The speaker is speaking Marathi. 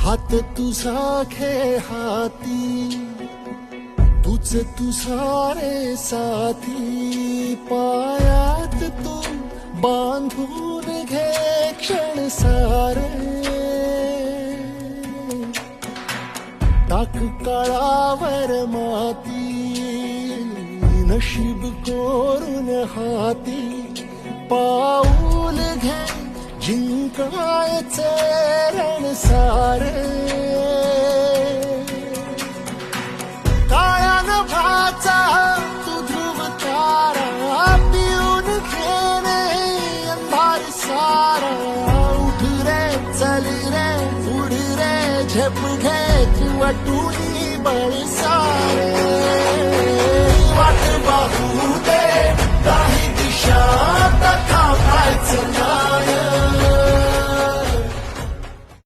हात तुझा खेळ हाती, तुझे तू सारे साथी, पायात तू बांधून घे क्षण सारे, टाक काळावर माती, नशीब कोरून हाती, पाऊल घे जिंकायचे रण सारे, काळ्या नभाचा तू ध्रुव तारा, पिऊन घेणे अंधार सारा, उठ रे चल रे उड रे झेप घे किंवा टुनी बळ सारे, वाट पाहू दे काही दिशा, आता थांबायचं नाही.